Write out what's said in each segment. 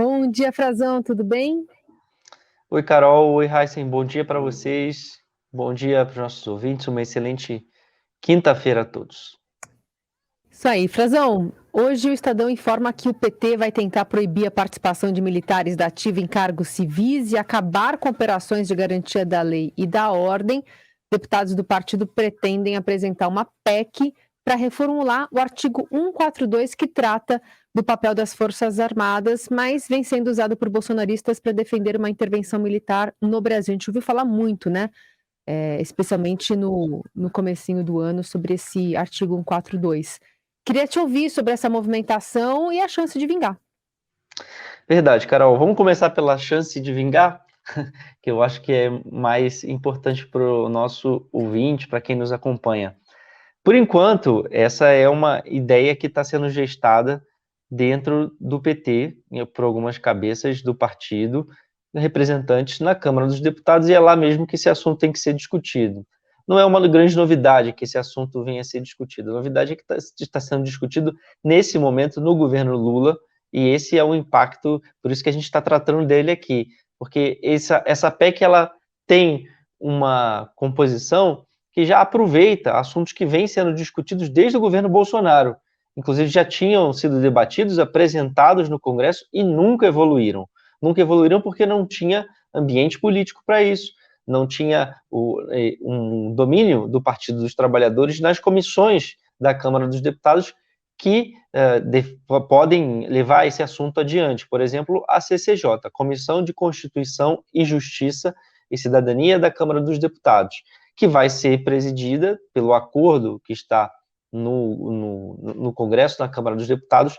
Bom dia, Frazão, tudo bem? Oi, Carol. Oi, Heisen. Bom dia para vocês. Bom dia para os nossos ouvintes. Uma excelente quinta-feira a todos. Isso aí, Frazão. Hoje o Estadão informa que o PT vai tentar proibir a participação de militares da ativa em cargos civis e acabar com operações de garantia da lei e da ordem. Deputados do partido pretendem apresentar uma PEC para reformular o artigo 142, que trata do papel das Forças Armadas, mas vem sendo usado por bolsonaristas para defender uma intervenção militar no Brasil. A gente ouviu falar muito, né? Especialmente no comecinho do ano, sobre esse artigo 142. Queria te ouvir sobre essa movimentação e a chance de vingar. Verdade, Carol. Vamos começar pela chance de vingar, que eu acho que é mais importante para o nosso ouvinte, para quem nos acompanha. Por enquanto, essa é uma ideia que está sendo gestada dentro do PT, por algumas cabeças do partido, representantes na Câmara dos Deputados, e é lá mesmo que esse assunto tem que ser discutido. Não é uma grande novidade que esse assunto venha a ser discutido. A novidade é que está sendo discutido nesse momento no governo Lula, e esse é o impacto, por isso que a gente está tratando dele aqui, porque essa PEC ela tem uma composição que já aproveita assuntos que vêm sendo discutidos desde o governo Bolsonaro. Inclusive, já tinham sido debatidos, apresentados no Congresso e nunca evoluíram. Nunca evoluíram porque não tinha ambiente político para isso, não tinha um domínio do Partido dos Trabalhadores nas comissões da Câmara dos Deputados que podem levar esse assunto adiante. Por exemplo, a CCJ, Comissão de Constituição e Justiça e Cidadania da Câmara dos Deputados, que vai ser presidida pelo acordo que está no Congresso, na Câmara dos Deputados,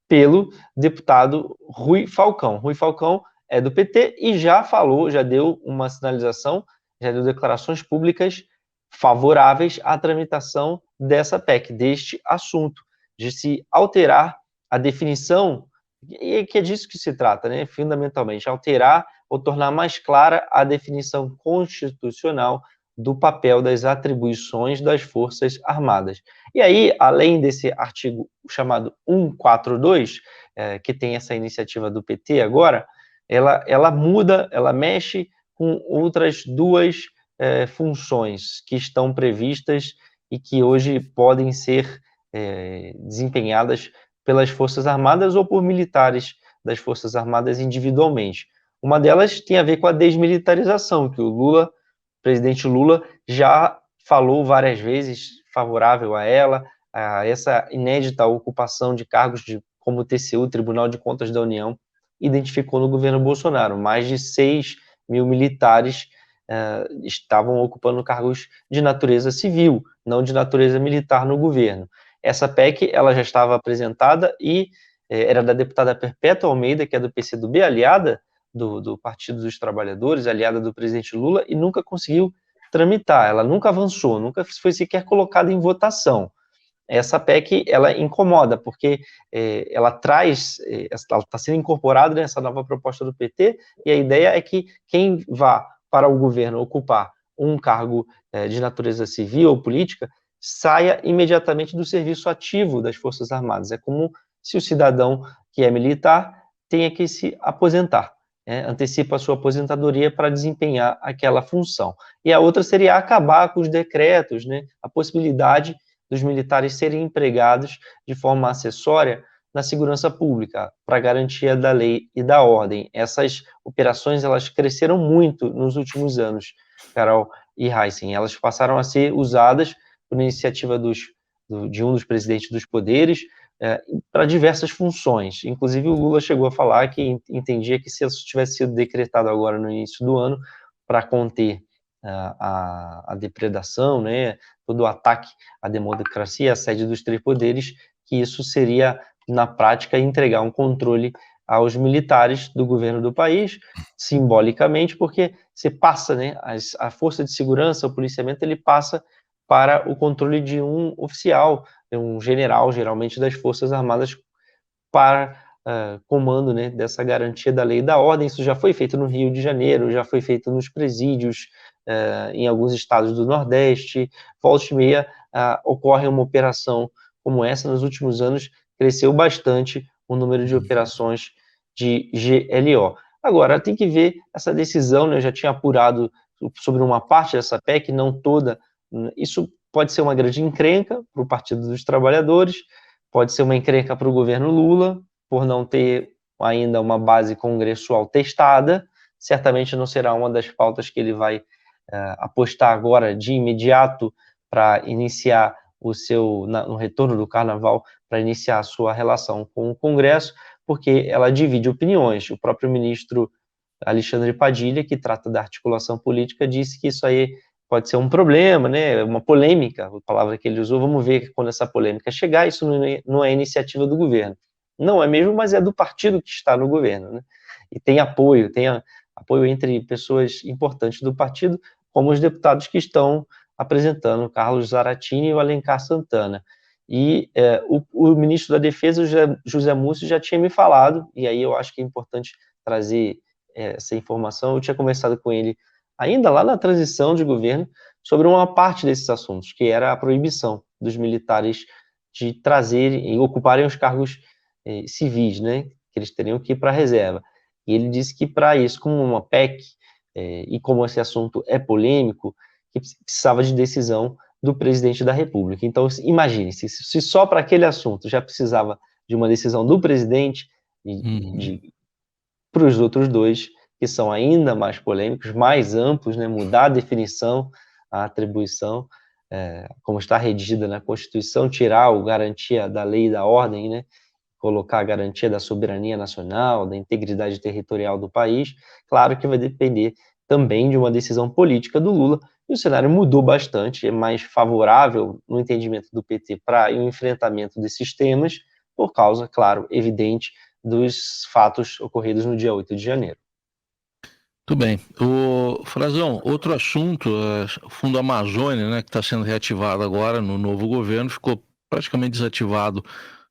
pelo deputado Rui Falcão. Rui Falcão é do PT e já falou, já deu uma sinalização, já deu declarações públicas favoráveis à tramitação dessa PEC, deste assunto, de se alterar a definição, e que é disso que se trata, né? Fundamentalmente, alterar ou tornar mais clara a definição constitucional do papel das atribuições das Forças Armadas. E aí, além desse artigo chamado 142, que tem essa iniciativa do PT agora, ela muda, ela mexe com outras duas funções que estão previstas e que hoje podem ser desempenhadas pelas Forças Armadas ou por militares das Forças Armadas individualmente. Uma delas tem a ver com a desmilitarização, que o presidente Lula já falou várias vezes favorável a ela, a essa inédita ocupação de cargos como o TCU, Tribunal de Contas da União, identificou no governo Bolsonaro. Mais de 6 mil militares estavam ocupando cargos de natureza civil, não de natureza militar no governo. Essa PEC ela já estava apresentada e era da deputada Perpétua Almeida, que é do PCdoB, aliada do Partido dos Trabalhadores, aliada do presidente Lula, e nunca conseguiu tramitar, ela nunca avançou, nunca foi sequer colocada em votação. Essa PEC, ela incomoda, porque ela traz, ela está sendo incorporada nessa nova proposta do PT, e a ideia é que quem vá para o governo ocupar um cargo de natureza civil ou política, saia imediatamente do serviço ativo das Forças Armadas. É como se o cidadão que é militar tenha que se aposentar, antecipa a sua aposentadoria para desempenhar aquela função. E a outra seria acabar com os decretos, a possibilidade dos militares serem empregados de forma acessória na segurança pública, para garantia da lei e da ordem. Essas operações, elas cresceram muito nos últimos anos, Carol e Heisen. Elas passaram a ser usadas por iniciativa de um dos presidentes dos poderes, para diversas funções. Inclusive, o Lula chegou a falar que entendia que se isso tivesse sido decretado agora no início do ano, para conter a depredação, todo o ataque à democracia, à sede dos três poderes, que isso seria, na prática, entregar um controle aos militares do governo do país, simbolicamente, porque você passa, a força de segurança, o policiamento, ele passa para o controle de um oficial, um general, geralmente das Forças Armadas, para comando dessa garantia da lei e da ordem. Isso já foi feito no Rio de Janeiro, já foi feito nos presídios, em alguns estados do Nordeste. Volta e meia ocorre uma operação como essa. Nos últimos anos, cresceu bastante o número de operações de GLO. Agora, tem que ver essa decisão, né? Eu já tinha apurado sobre uma parte dessa PEC, não toda. Isso pode ser uma grande encrenca para o Partido dos Trabalhadores, pode ser uma encrenca para o governo Lula, por não ter ainda uma base congressual testada. Certamente não será uma das pautas que ele vai apostar agora de imediato para iniciar no retorno do Carnaval, para iniciar a sua relação com o Congresso, porque ela divide opiniões. O próprio ministro Alexandre Padilha, que trata da articulação política, disse que isso aí pode ser um problema, né, uma polêmica, a palavra que ele usou. Vamos ver que quando essa polêmica chegar, isso não é iniciativa do governo. Não é mesmo, mas é do partido que está no governo, né? E tem apoio entre pessoas importantes do partido, como os deputados que estão apresentando, Carlos Zaratini e o Alencar Santana. E o ministro da Defesa, José Múcio, já tinha me falado, e aí eu acho que é importante trazer essa informação. Eu tinha conversado com ele ainda lá na transição de governo sobre uma parte desses assuntos, que era a proibição dos militares de trazerem e ocuparem os cargos civis, né, que eles teriam que ir para a reserva. E ele disse que para isso, como uma PEC, e como esse assunto é polêmico, que precisava de decisão do presidente da República. Então, imagine, se só para aquele assunto já precisava de uma decisão do presidente, para os outros dois, que são ainda mais polêmicos, mais amplos, né, mudar a definição, a atribuição, como está redigida na Constituição, tirar a garantia da lei e da ordem, né, colocar a garantia da soberania nacional, da integridade territorial do país. Claro que vai depender também de uma decisão política do Lula, e o cenário mudou bastante, é mais favorável no entendimento do PT para o enfrentamento desses temas, por causa, claro, evidente, dos fatos ocorridos no dia 8 de janeiro. Muito bem. O Frazão, outro assunto, o Fundo Amazônia, né, que está sendo reativado agora no novo governo, ficou praticamente desativado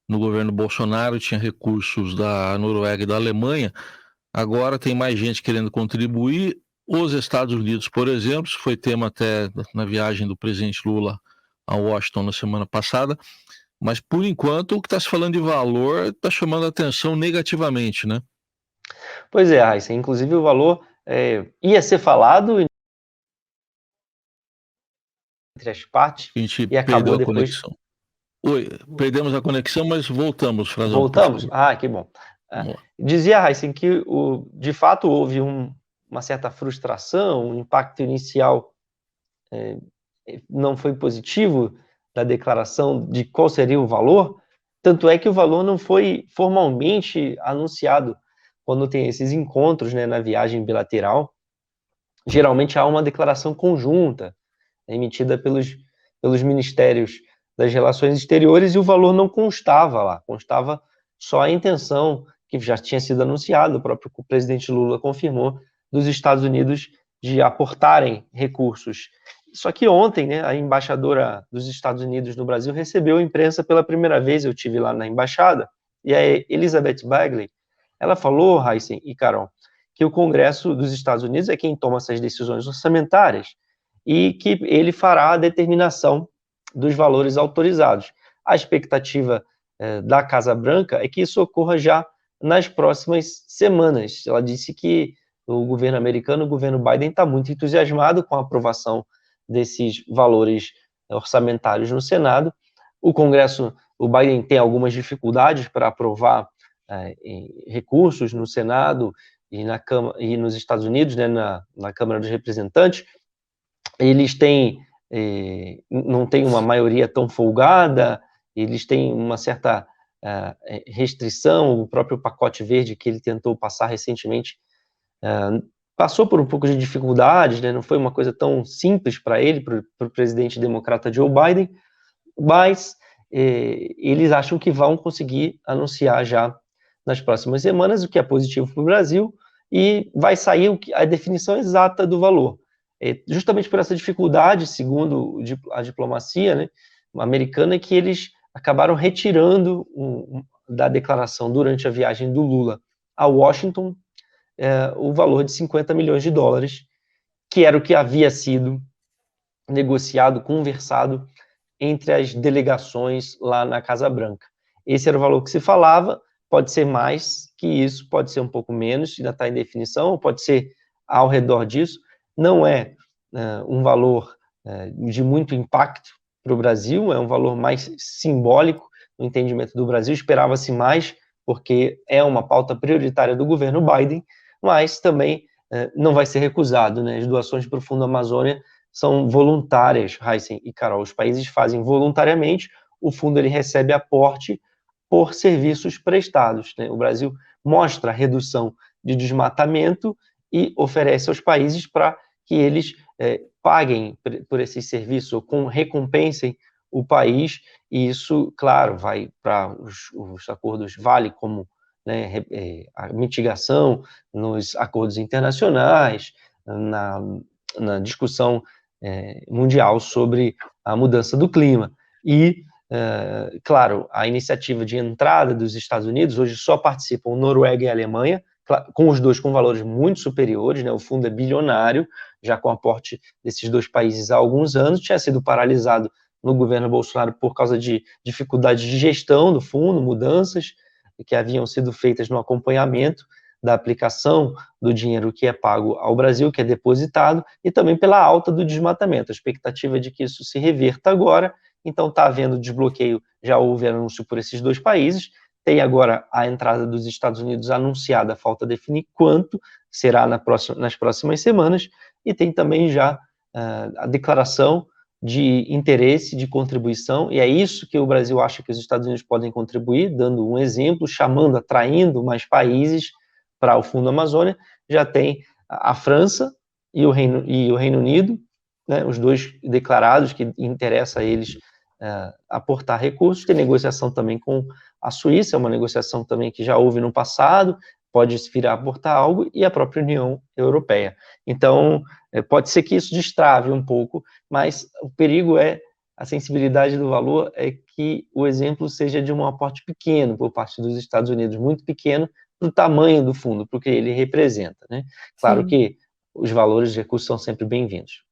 no governo Bolsonaro, tinha recursos da Noruega e da Alemanha, agora tem mais gente querendo contribuir. Os Estados Unidos, por exemplo, isso foi tema até na viagem do presidente Lula a Washington na semana passada, mas por enquanto o que está se falando de valor está chamando a atenção negativamente, né? Pois é, Raíssa, inclusive o valor ia ser falado entre as partes e acabou depois... Conexão. Oi, perdemos a conexão, mas voltamos, Frazão. Voltamos? Ah, que bom. Dizia, Raíssa, que de fato houve uma certa frustração, um impacto inicial não foi positivo da declaração de qual seria o valor, tanto é que o valor não foi formalmente anunciado quando tem esses encontros, né, na viagem bilateral. Geralmente há uma declaração conjunta emitida pelos ministérios das Relações Exteriores, e o valor não constava lá, constava só a intenção, que já tinha sido anunciada, o próprio presidente Lula confirmou, dos Estados Unidos de aportarem recursos. Só que ontem, né, a embaixadora dos Estados Unidos no Brasil recebeu a imprensa pela primeira vez, eu estive lá na embaixada, e a Elizabeth Bagley, ela falou, Heisen e Carol, que o Congresso dos Estados Unidos é quem toma essas decisões orçamentárias, e que ele fará a determinação dos valores autorizados. A expectativa da Casa Branca é que isso ocorra já nas próximas semanas. Ela disse que o governo americano, o governo Biden, está muito entusiasmado com a aprovação desses valores orçamentários no Senado. O Congresso, o Biden tem algumas dificuldades para aprovar recursos no Senado e nos Estados Unidos, né, na Câmara dos Representantes. Eles não têm uma maioria tão folgada, eles têm uma certa restrição. O próprio pacote verde que ele tentou passar recentemente passou por um pouco de dificuldades, né? Não foi uma coisa tão simples para ele, para o presidente democrata Joe Biden, mas eles acham que vão conseguir anunciar já nas próximas semanas, o que é positivo para o Brasil, e vai sair a definição exata do valor. Justamente por essa dificuldade, segundo a diplomacia, né, americana, que eles acabaram retirando da declaração durante a viagem do Lula a Washington o valor de 50 milhões de dólares, que era o que havia sido negociado, conversado entre as delegações lá na Casa Branca. Esse era o valor que se falava, pode ser mais que isso, pode ser um pouco menos, ainda está em definição, pode ser ao redor disso. Não é um valor de muito impacto para o Brasil, é um valor mais simbólico no entendimento do Brasil, esperava-se mais, porque é uma pauta prioritária do governo Biden, mas também não vai ser recusado, né? As doações para o Fundo Amazônia são voluntárias, Heisen e Carol, os países fazem voluntariamente, o fundo ele recebe aporte por serviços prestados, né? O Brasil mostra a redução de desmatamento e oferece aos países para que eles paguem por esses serviços ou recompensem o país, e isso, claro, vai para os acordos Vale, como, né, a mitigação nos acordos internacionais, na discussão mundial sobre a mudança do clima. E, claro, a iniciativa de entrada dos Estados Unidos, hoje só participam Noruega e Alemanha, com os dois com valores muito superiores, né? O fundo é bilionário, já com aporte desses dois países há alguns anos, tinha sido paralisado no governo Bolsonaro por causa de dificuldades de gestão do fundo, mudanças que haviam sido feitas no acompanhamento da aplicação do dinheiro que é pago ao Brasil, que é depositado, e também pela alta do desmatamento. A expectativa é de que isso se reverta agora, então está havendo desbloqueio, já houve anúncio por esses dois países, tem agora a entrada dos Estados Unidos anunciada, falta definir quanto será nas próximas semanas, e tem também já a declaração de interesse, de contribuição, e é isso que o Brasil acha que os Estados Unidos podem contribuir, dando um exemplo, chamando, atraindo mais países para o Fundo Amazônia. Já tem a França e o Reino Unido, né, os dois declarados que interessa a eles aportar recursos. Tem negociação também com a Suíça, é uma negociação também que já houve no passado, pode vir a aportar algo, e a própria União Europeia. Então, pode ser que isso destrave um pouco, mas o perigo a sensibilidade do valor é que o exemplo seja de um aporte pequeno por parte dos Estados Unidos, muito pequeno, para o tamanho do fundo, para o que ele representa, né? Claro que os valores de recursos são sempre bem-vindos.